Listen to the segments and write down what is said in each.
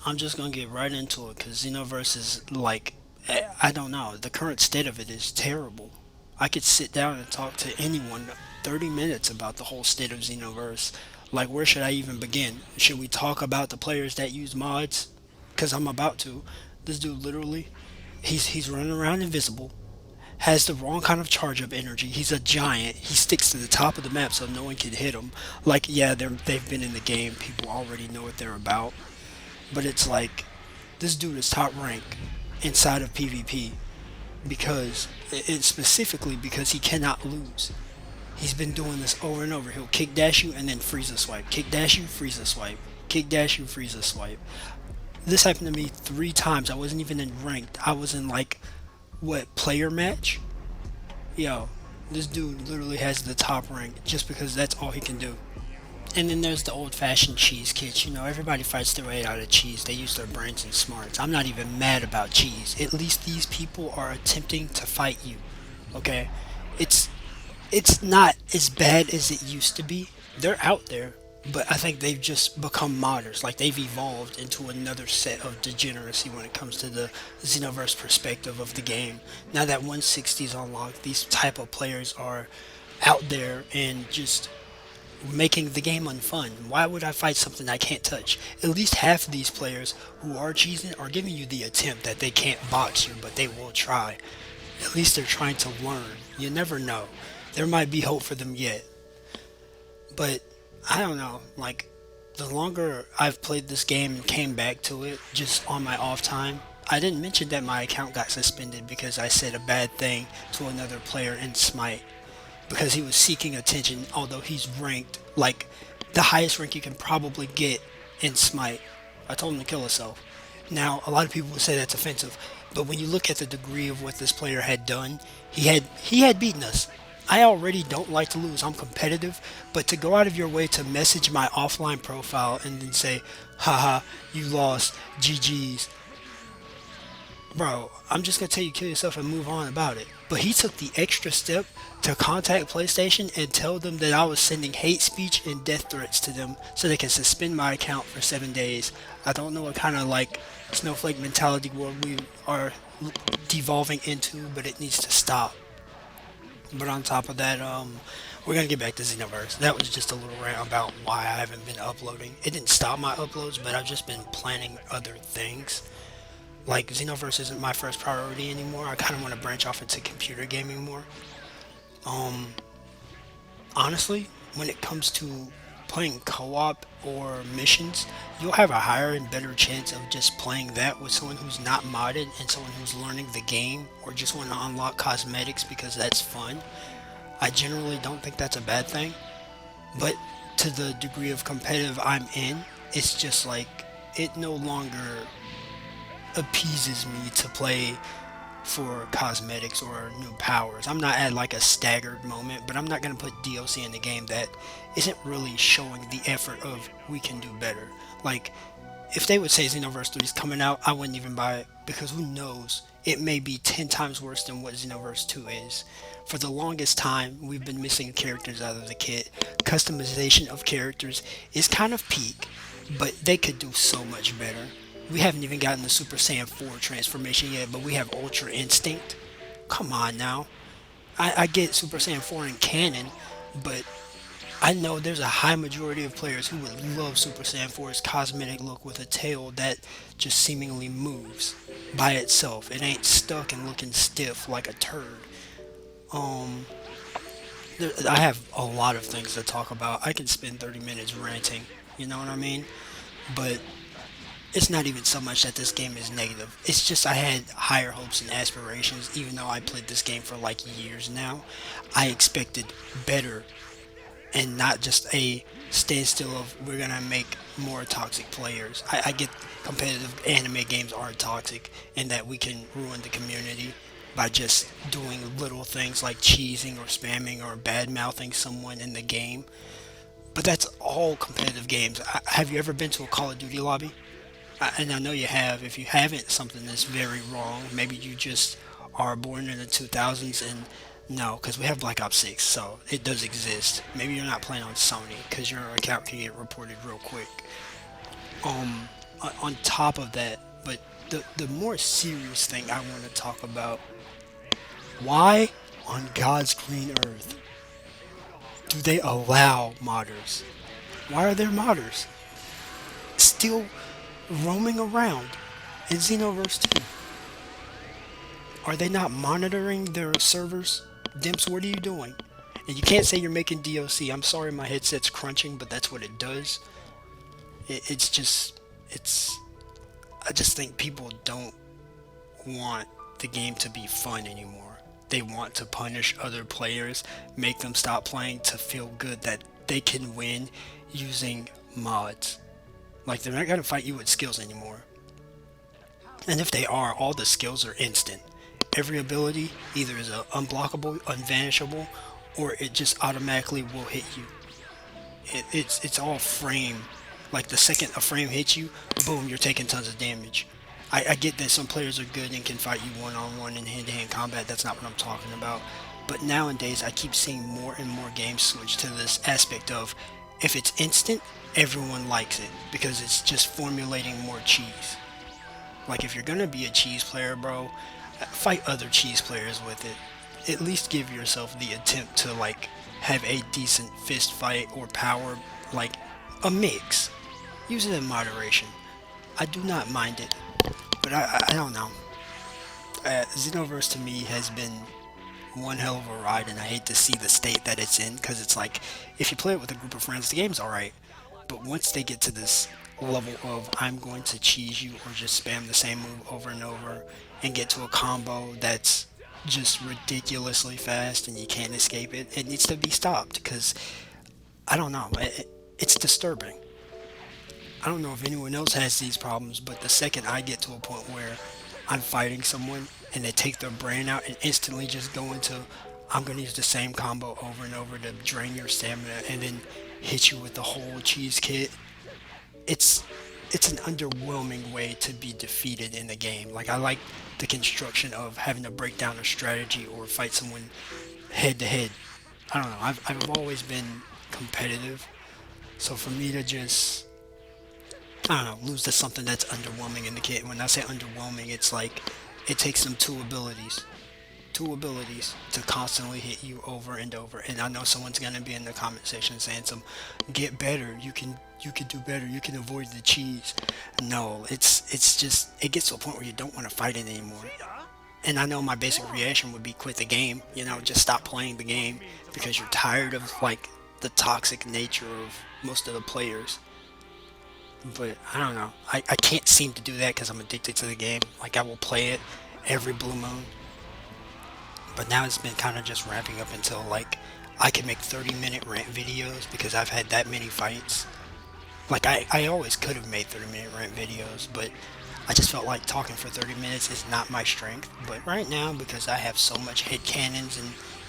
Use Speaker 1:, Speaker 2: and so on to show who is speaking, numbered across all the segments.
Speaker 1: I'm just gonna get right into it because Xenoverse is like, I don't know. The current state of it is terrible. I could sit down and talk to anyone 30 minutes about the whole state of Xenoverse. Like, where should I even begin? Should we talk about the players that use mods? Because I'm about to. This dude literally, he's running around invisible, has the wrong kind of charge up energy. He's a giant. He sticks to the top of the map so no one can hit him. Like, yeah, they've been in the game. People already know what they're about. But it's like, this dude is top rank inside of PvP because, it's specifically because he cannot lose. He's been doing this over and over. He'll kick dash you and then freeze a swipe. Kick dash you, freeze a swipe. Kick dash you, freeze a swipe. This happened to me 3 times. I wasn't even in ranked. I was in like, what, player match? Yo, this dude literally has the top rank just because that's all he can do. And then there's the old fashioned cheese kits. Everybody fights their way out of cheese. They use their brains and smarts. I'm not even mad about cheese. At least these people are attempting to fight you. Okay? It's it's not as bad as it used to be. They're out there, but I think they've just become modders. Like, they've evolved into another set of degeneracy when it comes to the Xenoverse perspective of the game. Now that 160 is unlocked, these type of players are out there and just making the game unfun. Why would I fight something I can't touch? At least half of these players who are cheesing are giving you the attempt that they can't box you, but they will try. At least they're trying to learn. You never know. There might be hope for them yet. But I don't know. Like, the longer I've played this game and came back to it just on my off time, I didn't mention that my account got suspended because I said a bad thing to another player in Smite because he was seeking attention, although he's ranked like the highest rank you can probably get in Smite. I told him to kill himself. Now, a lot of people would say that's offensive, but when you look at the degree of what this player had done, he had beaten us. I already don't like to lose. I'm competitive, but to go out of your way to message my offline profile and then say, haha, you lost, GG's, bro, I'm just gonna tell you kill yourself and move on about it. But he took the extra step to contact PlayStation and tell them that I was sending hate speech and death threats to them so they can suspend my account for 7 days. I don't know what kind of like snowflake mentality world we are devolving into, but it needs to stop. But on top of that, we're gonna get back to Xenoverse. That was just a little rant about why I haven't been uploading. It didn't stop my uploads, but I've just been planning other things. Like, Xenoverse isn't my first priority anymore. I kind of want to branch off into computer gaming more. Um, Honestly, when it comes to playing co-op or missions, you'll have a higher and better chance of just playing that with someone who's not modded and someone who's learning the game or just want to unlock cosmetics because that's fun. I generally don't think that's a bad thing, but to the degree of competitive I'm in, it's just like it no longer appeases me to play for cosmetics or new powers. I'm not at like a staggered moment, but I'm not gonna put DLC in the game that isn't really showing the effort of we can do better. Like, if they would say Xenoverse 3 is coming out, I wouldn't even buy it because who knows? It may be 10 times worse than what Xenoverse 2 is. For the longest time, we've been missing characters out of the kit. Customization of characters is kind of peak, but they could do so much better. We haven't even gotten the Super Saiyan 4 transformation yet, but we have Ultra Instinct. Come on now. I get Super Saiyan 4 in canon, but I know there's a high majority of players who would love Super Saiyan 4's cosmetic look with a tail that just seemingly moves by itself. It ain't stuck and looking stiff like a turd. Um, I have a lot of things to talk about. I can spend 30 minutes ranting, you know what I mean? But it's not even so much that this game is negative. It's just I had higher hopes and aspirations, even though I played this game for like years now. I expected better and not just a standstill of we're gonna make more toxic players. I get competitive anime games are toxic and that we can ruin the community by just doing little things like cheesing or spamming or bad mouthing someone in the game. But that's all competitive games. Have you ever been to a Call of Duty lobby? And I know you have. If you haven't, something that's very wrong. Maybe you just are born in the 2000s and no, because we have Black Ops 6, so it does exist. Maybe you're not playing on Sony because your account can get reported real quick. Um, on top of that, but the more serious thing I want to talk about, why on God's green earth do they allow modders? Why are there modders still roaming around in Xenoverse 2? Are they not monitoring their servers? Dimps, what are you doing? And you can't say you're making DOC. I'm sorry my headset's crunching, but that's what it does. It's just, it's, I just think people don't want the game to be fun anymore. They want to punish other players, make them stop playing to feel good that they can win using mods. Like, they're not going to fight you with skills anymore. And if they are, all the skills are instant. Every ability either is unblockable, unvanishable, or it just automatically will hit you. It's all frame. Like, the second a frame hits you, boom, you're taking tons of damage. I get that some players are good and can fight you one-on-one in hand-to-hand combat. That's not what I'm talking about. But nowadays, I keep seeing more and more games switch to this aspect of, if it's instant, everyone likes it because it's just formulating more cheese. Like, if you're gonna be a cheese player, bro, fight other cheese players with it. At least give yourself the attempt to, like, have a decent fist fight or power, like a mix. Use it in moderation. I do not mind it, but I don't know. Xenoverse to me has been one hell of a ride, and I hate to see the state that it's in, because it's like, if you play it with a group of friends, the game's alright. But once they get to this level of, I'm going to cheese you or just spam the same move over and over and get to a combo that's just ridiculously fast and you can't escape it, it needs to be stopped, because I don't know, it's disturbing. I don't know if anyone else has these problems, but the second I get to a point where I'm fighting someone and they take their brain out and instantly just go into, I'm going to use the same combo over and over to drain your stamina and then hit you with the whole cheese kit, it's an underwhelming way to be defeated in the game. Like, I like the construction of having to break down a strategy or fight someone head to head. I don't know, I've always been competitive, so for me to just, I don't know, lose to something that's underwhelming in the kit. When I say underwhelming, it's like, it takes them two abilities to constantly hit you over and over. And I know someone's gonna be in the comment section saying get better, you can do better, you can avoid the cheese. No, it's just, it gets to a point where you don't want to fight it anymore. And I know my basic reaction would be quit the game, just stop playing the game, because you're tired of, like, the toxic nature of most of the players. But I don't know, I can't seem to do that because I'm addicted to the game. Like, I will play it every blue moon. But now it's been kind of just ramping up until, like, I can make 30-minute rant videos because I've had that many fights. Like, I always could have made 30-minute rant videos, but I just felt like talking for 30 minutes is not my strength. But right now, because I have so much headcanons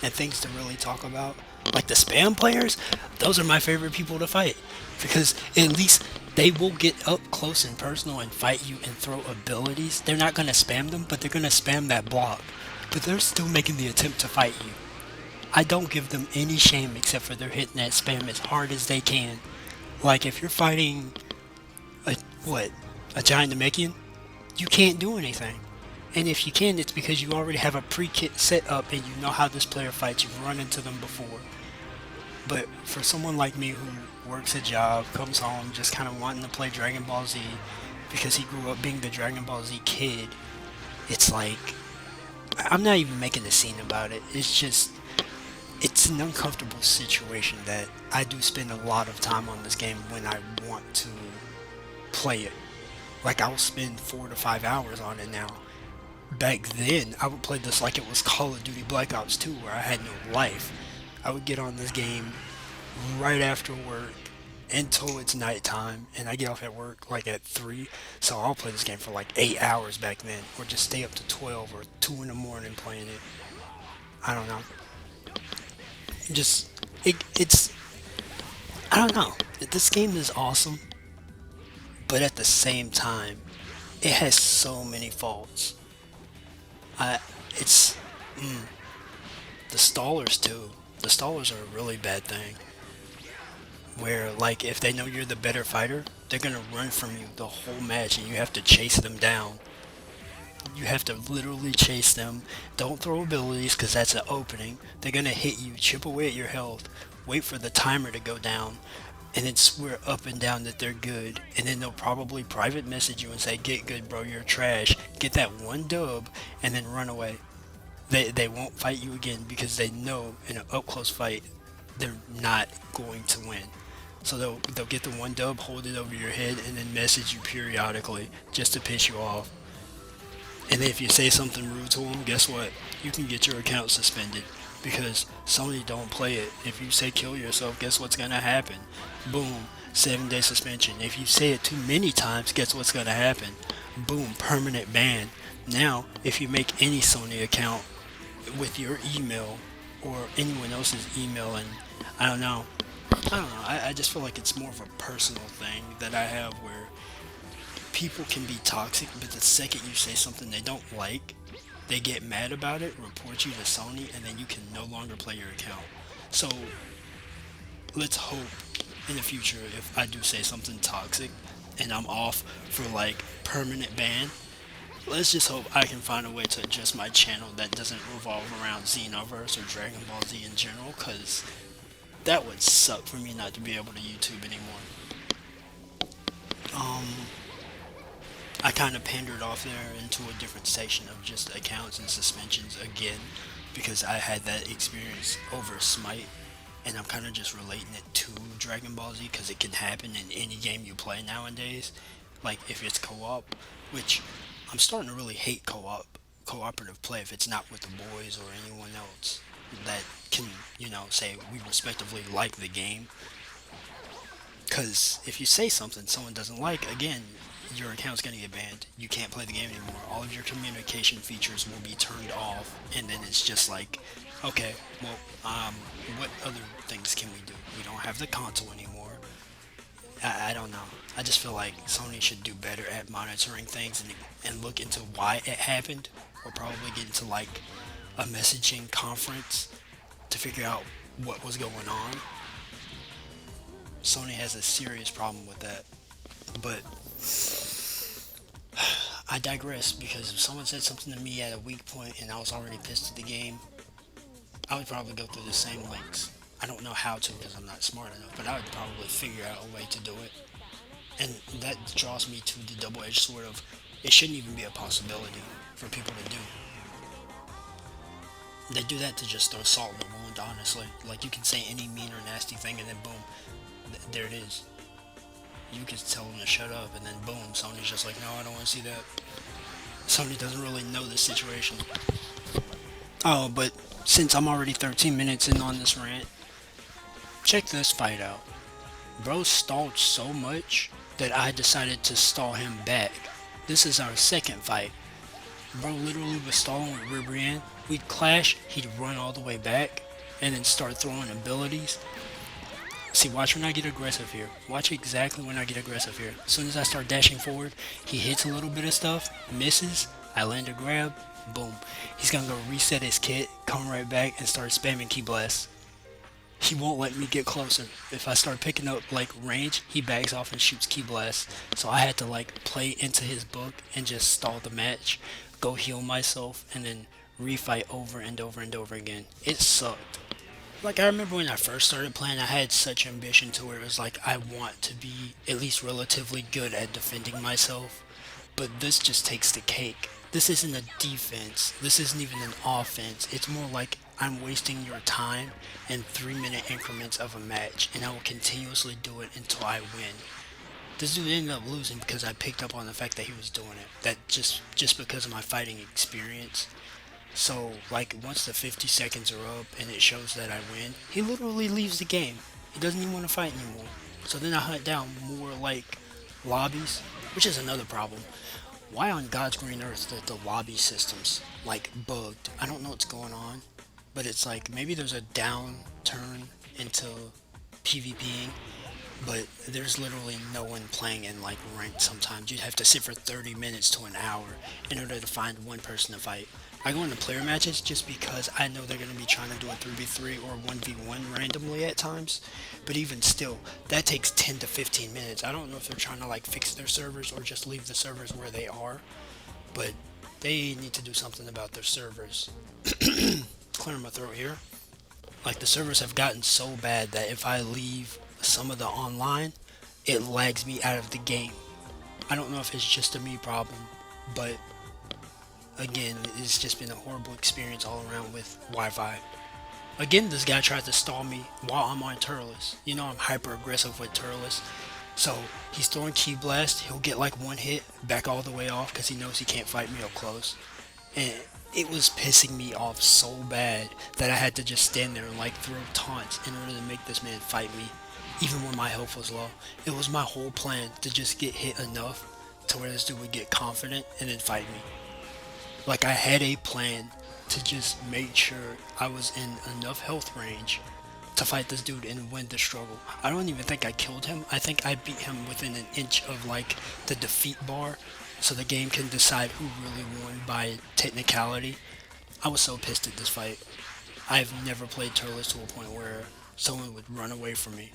Speaker 1: and things to really talk about, like the spam players, those are my favorite people to fight. Because at least they will get up close and personal and fight you and throw abilities. They're not going to spam them, but they're going to spam that block. But they're still making the attempt to fight you. I don't give them any shame except for they're hitting that spam as hard as they can. Like, if you're fighting a giant Namekian, you can't do anything. And if you can, it's because you already have a pre-kit set up and you know how this player fights. You've run into them before. But for someone like me who works a job, comes home just kind of wanting to play Dragon Ball Z because he grew up being the Dragon Ball Z kid, it's like, I'm not even making a scene about it. It's just, it's an uncomfortable situation that I do spend a lot of time on this game when I want to play it. Like, I'll spend 4 to 5 hours on it now. Back then, I would play this like it was Call of Duty Black Ops 2, where I had no life. I would get on this game right after work until it's nighttime, and I get off at work like at 3, so I'll play this game for like 8 hours back then, or just stay up to 12 or 2 in the morning playing it. I don't know. Just, it's, I don't know. This game is awesome, but at the same time, it has so many faults. It's, the stallers too. The stallers are a really bad thing. where like if they know you're the better fighter, they're gonna run from you the whole match and you have to chase them down. You have to literally chase them. Don't throw abilities because that's an opening. They're gonna hit you, chip away at your health, wait for the timer to go down, and then swear up and down that they're good. And then they'll probably private message you and say, "Get good, bro. You're trash." Get that one dub, and then run away. They won't fight you again because they know in an up close fight they're not going to win. So they'll get the one dub, hold it over your head, and then message you periodically just to piss you off. And if you say something rude to them, guess what? You can get your account suspended because Sony don't play it. If you say kill yourself, guess what's gonna happen? Boom, 7-day suspension. If you say it too many times, guess what's gonna happen? Boom, permanent ban. Now, if you make any Sony account with your email or anyone else's email, and I don't know, I just feel like it's more of a personal thing that I have where people can be toxic, but the second you say something they don't like, they get mad about it, report you to Sony, and then you can no longer play your account. So let's hope in the future if I do say something toxic and I'm off for like permanent ban, let's just hope I can find a way to adjust my channel that doesn't revolve around Xenoverse or Dragon Ball Z in general, because that would suck for me not to be able to YouTube anymore. Um, I kind of pandered off there into a different section of just accounts and suspensions again because I had that experience over Smite, and I'm kind of just relating it to Dragon Ball Z because it can happen in any game you play nowadays. Like if it's co-op, which I'm starting to really hate cooperative play if it's not with the boys or anyone else that can, say we respectively like the game. Because if you say something someone doesn't like, again, your account's going to get banned. You can't play the game anymore. All of your communication features will be turned off, and then it's just like, okay, well, what other things can we do? We don't have the console anymore. I don't know. I just feel like Sony should do better at monitoring things and look into why it happened, or probably get into like a messaging conference to figure out what was going on. Sony has a serious problem with that. But I digress because if someone said something to me at a weak point and I was already pissed at the game, I would probably go through the same links. I don't know how to because I'm not smart enough, but I would probably figure out a way to do it. And that draws me to the double-edged sword of it shouldn't even be a possibility for people to do. They do that to just throw salt in the wound, honestly. Like you can say any mean or nasty thing and then boom, there it is. You can tell them to shut up and then boom, Sony's just like, no, I don't want to see that. Sony doesn't really know the situation. Oh, but since I'm already 13 minutes in on this rant, check this fight out. Bro stalled so much that I decided to stall him back. This is our second fight. Bro literally was stalling with Ribrianne. We'd clash, he'd run all the way back, and then start throwing abilities. See, watch when I get aggressive here. Watch exactly when I get aggressive here. As soon as I start dashing forward, he hits a little bit of stuff, misses, I land a grab, boom. He's gonna go reset his kit, come right back, and start spamming Key Blast. He won't let me get closer. If I start picking up like range, he backs off and shoots Key Blast. So I had to like play into his book and just stall the match, go heal myself, and then refight over and over and over again. It sucked. Like I remember when I first started playing, I had such ambition to where it was like I want to be at least relatively good at defending myself. But this just takes the cake. This isn't a defense. This isn't even an offense. It's more like I'm wasting your time in 3-minute increments of a match, and I will continuously do it until I win. This dude ended up losing because I picked up on the fact that he was doing it. That just because of my fighting experience. So, like, once the 50 seconds are up and it shows that I win, he literally leaves the game. He doesn't even want to fight anymore. So then I hunt down more, like, lobbies, which is another problem. Why on God's green earth the lobby system's, like, bugged? I don't know what's going on, but it's like, maybe there's a downturn into PvPing, but there's literally no one playing in like ranked sometimes. You'd have to sit for 30 minutes to an hour in order to find one person to fight. I go into player matches just because I know they're going to be trying to do a 3v3 or 1v1 randomly at times. But even still, that takes 10 to 15 minutes. I don't know if they're trying to like fix their servers or just leave the servers where they are, but they need to do something about their servers. Clear my throat here. Like the servers have gotten so bad that if I leave some of the online, it lags me out of the game. I don't know if it's just a me problem, but again, it's just been a horrible experience all around with Wi-Fi. Again, this guy tried to stall me while I'm on Turles. You know I'm hyper aggressive with Turles. So he's throwing Key Blast, he'll get like one hit, back all the way off because he knows he can't fight me up close. And it was pissing me off so bad that I had to just stand there and like throw taunts in order to make this man fight me, even when my health was low. It was my whole plan to just get hit enough to where this dude would get confident and then fight me. Like I had a plan to just make sure I was in enough health range to fight this dude and win the struggle. I don't even think I killed him. I think I beat him within an inch of like the defeat bar so the game can decide who really won by technicality. I was so pissed at this fight. I've never played Turles to a point where someone would run away from me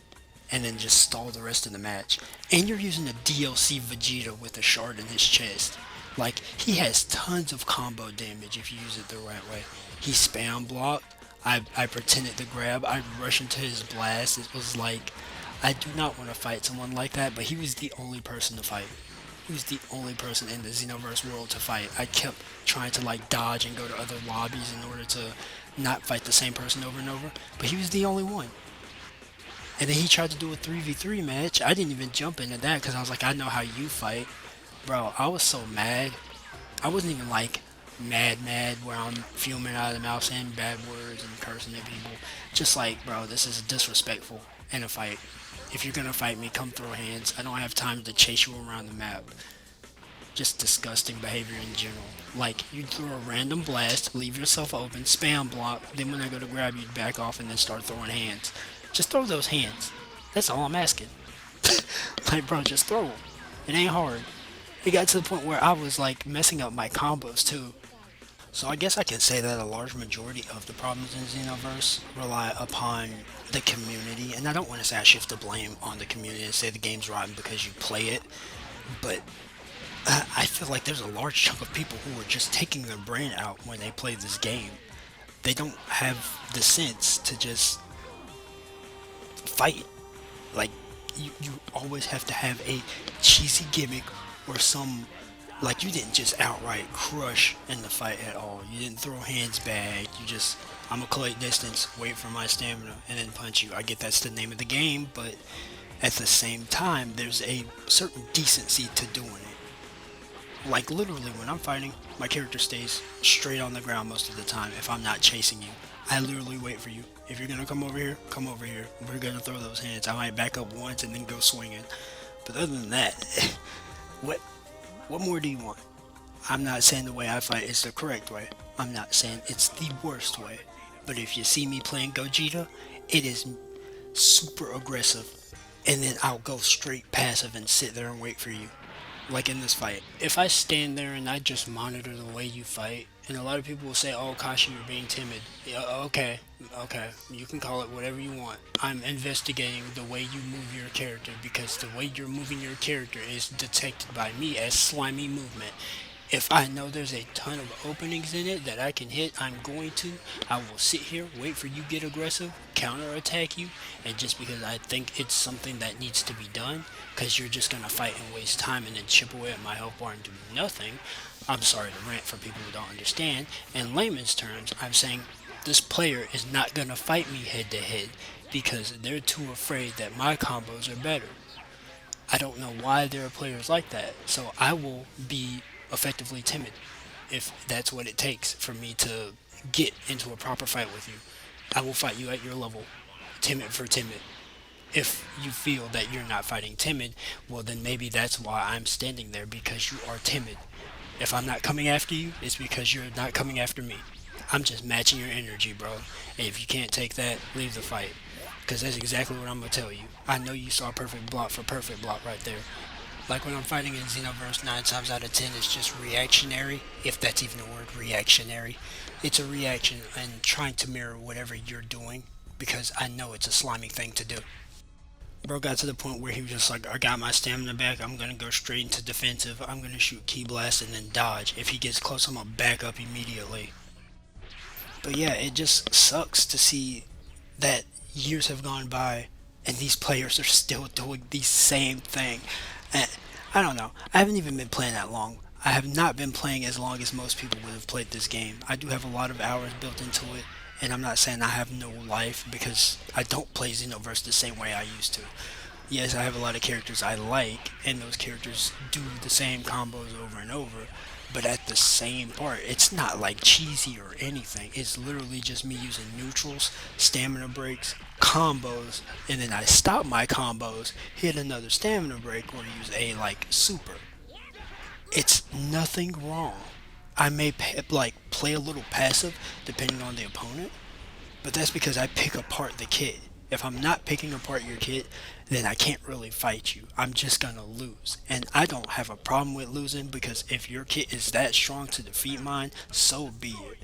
Speaker 1: and then just stall the rest of the match. And you're using a DLC Vegeta with a shard in his chest. Like, he has tons of combo damage if you use it the right way. He spam blocked. I pretended to grab. I rushed into his blast. It was like, I do not want to fight someone like that, but he was the only person to fight. He was the only person in the Xenoverse world to fight. I kept trying to like dodge and go to other lobbies in order to not fight the same person over and over, but he was the only one. And then he tried to do a 3v3 match. I didn't even jump into that because I was like, I know how you fight. Bro, I was so mad. I wasn't even like mad where I'm fuming out of the mouth saying bad words and cursing at people. Just like, bro, this is disrespectful in a fight. If you're gonna fight me, come throw hands. I don't have time to chase you around the map. Just disgusting behavior in general. Like, you throw a random blast, leave yourself open, spam block, then when I go to grab you, back off and then start throwing hands. Just throw those hands. That's all I'm asking. Like, bro, just throw them. It ain't hard. It got to the point where I was like messing up my combos too. So I guess I can say that a large majority of the problems in Xenoverse rely upon the community, and I don't want to say I shift the blame on the community and say the game's rotten because you play it, but I feel like there's a large chunk of people who are just taking their brain out when they play this game. They don't have the sense to just fight. Like, you always have to have a cheesy gimmick or some, like, you didn't just outright crush in the fight at all. You didn't throw hands back. You just, I'm gonna collect distance, wait for my stamina, and then punch you. I get that's the name of the game, but at the same time, there's a certain decency to doing it. Like, literally, when I'm fighting, my character stays straight on the ground most of the time if I'm not chasing you. I literally wait for you. If you're gonna come over here, come over here. We're gonna throw those hands. I might back up once and then go swinging. But other than that, what what more do you want? I'm not saying the way I fight is the correct way. I'm not saying it's the worst way. But if you see me playing Gogeta, it is super aggressive. And then I'll go straight passive and sit there and wait for you. Like in this fight. If I stand there and I just monitor the way you fight, and a lot of people will say, oh, Kashi, you're being timid. Yeah, okay, you can call it whatever you want. I'm investigating the way you move your character because the way you're moving your character is detected by me as slimy movement. If I know there's a ton of openings in it that I can hit, I'm going to. I will sit here, wait for you to get aggressive, counterattack you, and just because I think it's something that needs to be done, because you're just going to fight and waste time and then chip away at my health bar and do nothing. I'm sorry to rant for people who don't understand. In layman's terms, I'm saying this player is not going to fight me head to head because they're too afraid that my combos are better. I don't know why there are players like that, so I will be effectively timid if that's what it takes for me to get into a proper fight with you. I will fight you at your level, timid for timid. If you feel that you're not fighting timid, well then maybe that's why I'm standing there, because you are timid. If I'm not coming after you, it's because you're not coming after me. I'm just matching your energy, bro. And if you can't take that, leave the fight. Because that's exactly what I'm gonna tell you. I know you saw perfect block for perfect block right there. Like when I'm fighting in Xenoverse, 9 times out of 10, it's just reactionary, if that's even a word, reactionary. It's a reaction and trying to mirror whatever you're doing because I know it's a slimy thing to do. Bro got to the point where he was just like, I got my stamina back, I'm gonna go straight into defensive, I'm gonna shoot key blast and then dodge. If he gets close, I'm gonna back up immediately. But yeah, it just sucks to see that years have gone by and these players are still doing the same thing. And I don't know. I haven't even been playing that long. I have not been playing as long as most people would have played this game. I do have a lot of hours built into it, and I'm not saying I have no life because I don't play Xenoverse the same way I used to. Yes, I have a lot of characters I like, and those characters do the same combos over and over, but at the same part, it's not like cheesy or anything. It's literally just me using neutrals, stamina breaks, combos, and then I stop my combos, hit another stamina break, or use a like super. It's nothing wrong. I may like play a little passive depending on the opponent, but that's because I pick apart the kit. If I'm not picking apart your kit, then I can't really fight you. I'm just gonna lose. And I don't have a problem with losing because if your kit is that strong to defeat mine, so be it.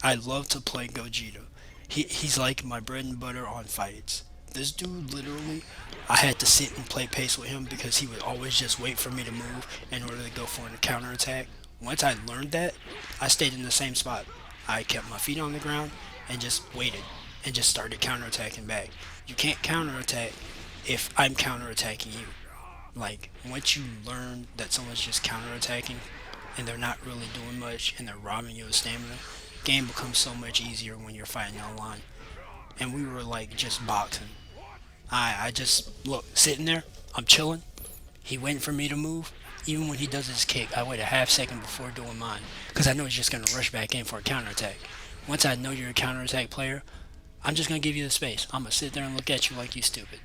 Speaker 1: I love to play Gogeta. He's like my bread and butter on fights. This dude literally, I had to sit and play pace with him because he would always just wait for me to move in order to go for a counterattack. Once I learned that, I stayed in the same spot. I kept my feet on the ground and just waited and just started counterattacking back. You can't counterattack if I'm counterattacking you. Like, once you learn that someone's just counterattacking and they're not really doing much and they're robbing you of stamina, game becomes so much easier when you're fighting online. And we were like just boxing. I just look sitting there. I'm chilling. He waiting for me to move. Even when he does his kick, I wait a half second before doing mine because I know he's just gonna rush back in for a counterattack. Once I know you're a counterattack player, I'm just gonna give you the space. I'm gonna sit there and look at you like you stupid.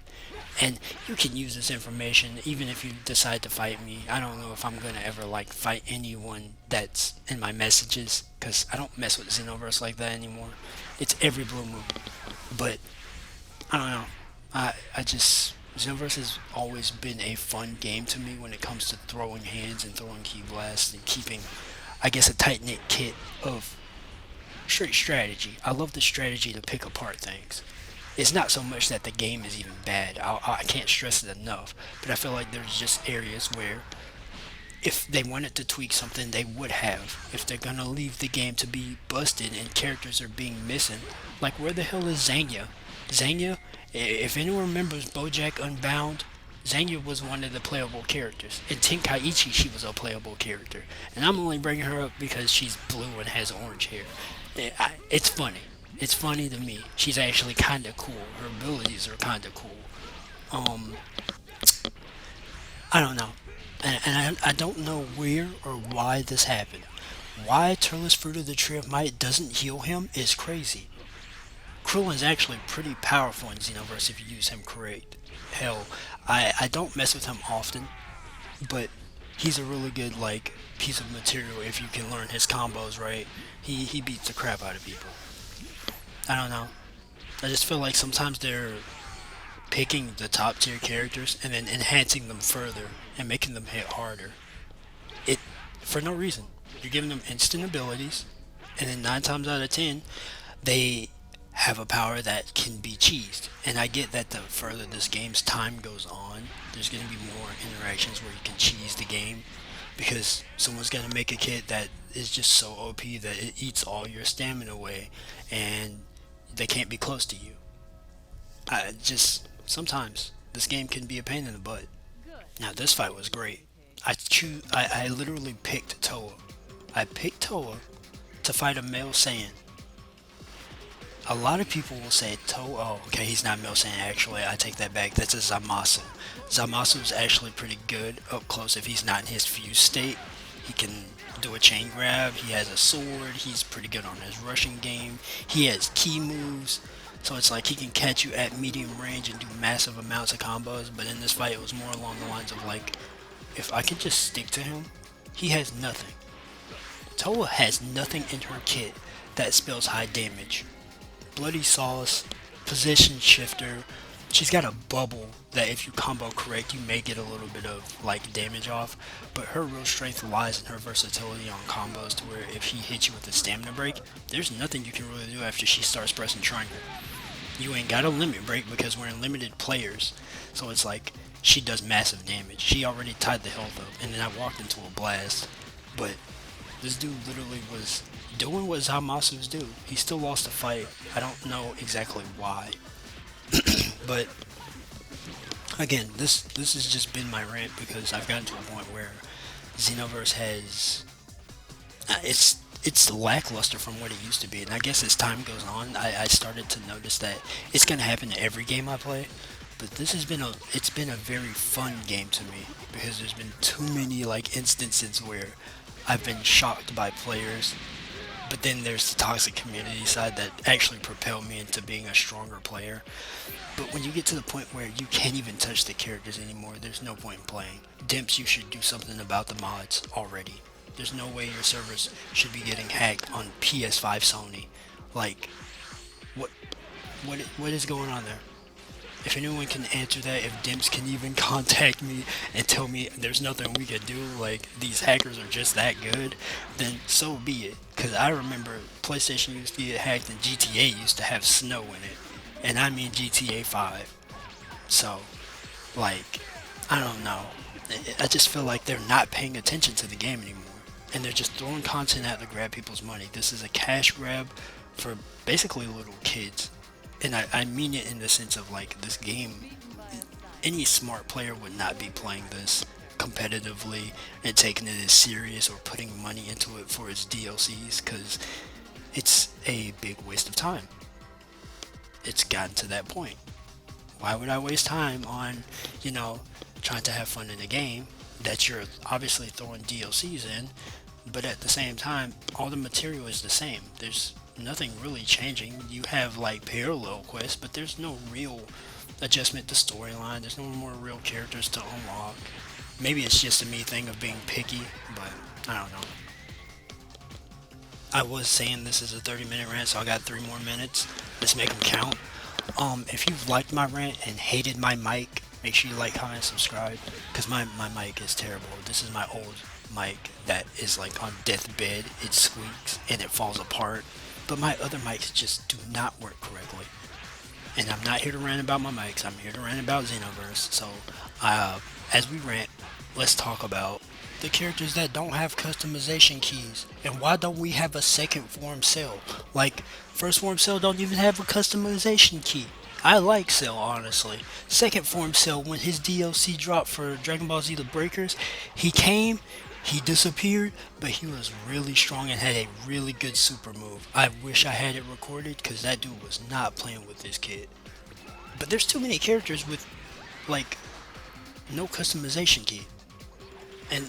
Speaker 1: And you can use this information even if you decide to fight me. I don't know if I'm gonna ever like fight anyone that's in my messages because I don't mess with Xenoverse like that anymore. It's every blue moon. But I don't know. I just Xenoverse has always been a fun game to me when it comes to throwing hands and throwing key blasts and keeping, I guess, a tight knit kit of straight strategy. I love the strategy to pick apart things. It's not so much that the game is even bad. I can't stress it enough. But I feel like there's just areas where if they wanted to tweak something, they would have. If they're gonna leave the game to be busted and characters are being missing, like where the hell is Zanya? Zanya, if anyone remembers BoJack Unbound, Zanya was one of the playable characters. In Tenkaichi, she was a playable character. And I'm only bringing her up because she's blue and has orange hair. It's funny. It's funny to me. She's actually kind of cool. Her abilities are kind of cool. Um, I don't know. And I don't know where or why this happened. Why Turles Fruit of the Tree of Might doesn't heal him is crazy. Krillin's actually pretty powerful in Xenoverse if you use him correct. Hell, I don't mess with him often, but he's a really good like piece of material if you can learn his combos right. He beats the crap out of people. I don't know. I just feel like sometimes they're picking the top tier characters and then enhancing them further and making them hit harder. It for no reason. You're giving them instant abilities, and then 9 times out of 10, they have a power that can be cheesed. And I get that the further this game's time goes on, there's going to be more interactions where you can cheese the game because someone's going to make a kit that is just so OP that it eats all your stamina away and they can't be close to you. I just sometimes this game can be a pain in the butt. Now this fight was great. I literally picked Toa. I picked Toa to fight a male Saiyan. A lot of people will say Toa. Oh, okay, he's not male Saiyan. Actually, I take that back. That's a Zamasu. Zamasu is actually pretty good up close. If he's not in his fuse state, he can do a chain grab. He has a sword. He's pretty good on his rushing game. He has key moves. So it's like he can catch you at medium range and do massive amounts of combos. But in this fight, it was more along the lines of like, if I can just stick to him, he has nothing. Toa has nothing in her kit that spells high damage. Bloody Sauce, position shifter. She's got a bubble that if you combo correct, you may get a little bit of like damage off. But her real strength lies in her versatility on combos, to where if she hits you with a stamina break, there's nothing you can really do after she starts pressing triangle. You ain't got a limit break because we're in limited players. So it's like she does massive damage. She already tied the health up, and then I walked into a blast. But this dude literally was doing what Zamasu's do. He still lost the fight. I don't know exactly why. But again, this has just been my rant because I've gotten to a point where Xenoverse has it's lackluster from what it used to be, and I guess as time goes on, I started to notice that it's gonna happen to every game I play. But this has been a very fun game to me because there's been too many like instances where I've been shocked by players, but then there's the toxic community side that actually propelled me into being a stronger player. But when you get to the point where you can't even touch the characters anymore, there's no point in playing. Dimps, you should do something about the mods already. There's no way your servers should be getting hacked on PS5 Sony. Like, what, what is going on there? If anyone can answer that, if Dimps can even contact me and tell me there's nothing we could do, like these hackers are just that good, then so be it. Because I remember PlayStation used to get hacked and GTA used to have snow in it. And I mean GTA 5. So, like, I don't know. I just feel like they're not paying attention to the game anymore. And they're just throwing content out to grab people's money. This is a cash grab for basically little kids. And I mean it in the sense of like this game, any smart player would not be playing this competitively and taking it as serious or putting money into it for its DLCs, because it's a big waste of time. It's gotten to that point. Why would I waste time on, trying to have fun in a game that you're obviously throwing DLCs in, but at the same time, all the material is the same. There's nothing really changing. You have like parallel quests, but there's no real adjustment to storyline. There's no more real characters to unlock. Maybe it's just a me thing of being picky, but I don't know. I was saying this is a 30-minute rant, so I got 3 more minutes. Let's make them count. If you've liked my rant and hated my mic, make sure you like, comment, subscribe, because my mic is terrible. This is my old mic that is like on deathbed. It squeaks and it falls apart. But my other mics just do not work correctly. And I'm not here to rant about my mics. I'm here to rant about Xenoverse. So, as we rant, let's talk about the characters that don't have customization keys. And why don't we have a second form Cell? Like, first form Cell don't even have a customization key. I like Cell, honestly. Second form Cell, when his DLC dropped for Dragon Ball Z The Breakers, he came, he disappeared, but he was really strong and had a really good super move. I wish I had it recorded, because that dude was not playing with this kid. But there's too many characters with, like, no customization key. And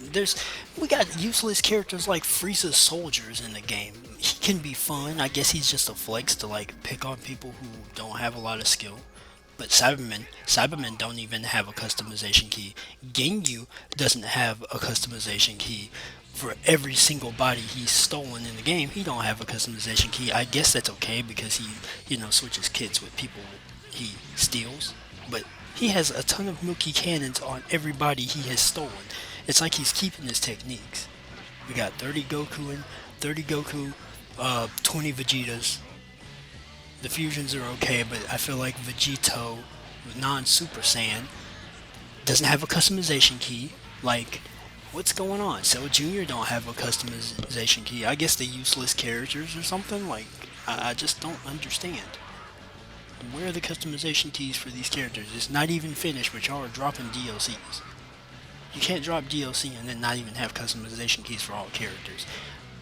Speaker 1: we got useless characters like Frieza's soldiers in the game. He can be fun. I guess he's just a flex to like pick on people who don't have a lot of skill. But Cybermen don't even have a customization key. Ginyu doesn't have a customization key. For every single body he's stolen in the game, he don't have a customization key. I guess that's okay because he, switches kits with people he steals. But he has a ton of Milky Cannons on everybody he has stolen. It's like he's keeping his techniques. We got 30 Goku and 30 Goku, 20 Vegetas. The fusions are okay, but I feel like Vegito, non-Super Saiyan, doesn't have a customization key. Like, what's going on? Cell Jr. don't have a customization key. I guess they're useless characters or something. Like, I just don't understand. Where are the customization keys for these characters? It's not even finished, but y'all are dropping DLCs. You can't drop DLC and then not even have customization keys for all characters.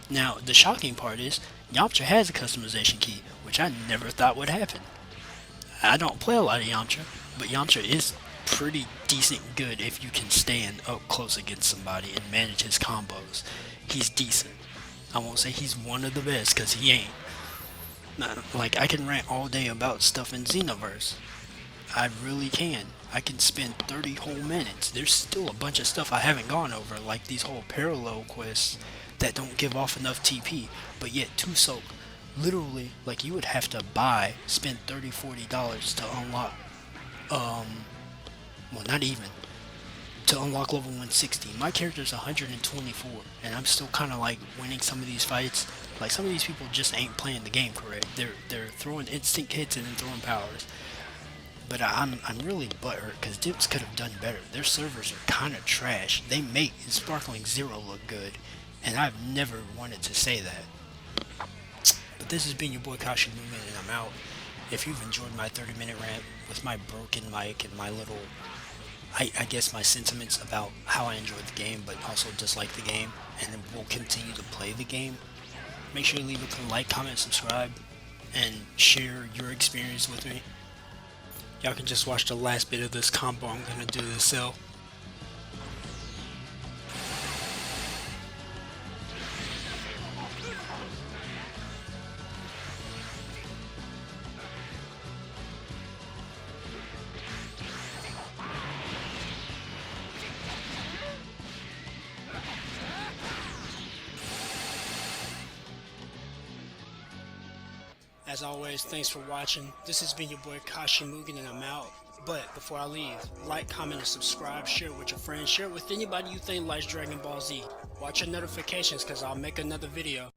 Speaker 1: Now, the shocking part is, Yamcha has a customization key, which I never thought would happen. I don't play a lot of Yamcha, but Yamcha is pretty decent good if you can stand up close against somebody and manage his combos. He's decent. I won't say he's one of the best, because he ain't. Like, I can rant all day about stuff in Xenoverse. I really can. I can spend 30 whole minutes. There's still a bunch of stuff I haven't gone over, like these whole parallel quests that don't give off enough TP, but yet Tusok Literally, like you would have to spend $30, $40 to unlock, well, not even, to unlock level 160. My character's 124, and I'm still kind of like winning some of these fights. Like some of these people just ain't playing the game correct. They're throwing instant hits and then throwing powers. But I'm really butthurt because Dips could have done better. Their servers are kind of trash. They make Sparkling Zero look good, and I've never wanted to say that. But this has been your boy Kashi Movement, and I'm out. If you've enjoyed my 30-minute rant with my broken mic and my little, I guess my sentiments about how I enjoyed the game, but also dislike the game, and will continue to play the game, make sure you leave a like, comment, subscribe, and share your experience with me. Y'all can just watch the last bit of this combo I'm gonna do to sell. As always, thanks for watching. This has been your boy Kashi Mugen, and I'm out. But before I leave, like, comment, and subscribe, share it with your friends, share it with anybody you think likes Dragon Ball Z. Watch your notifications because I'll make another video.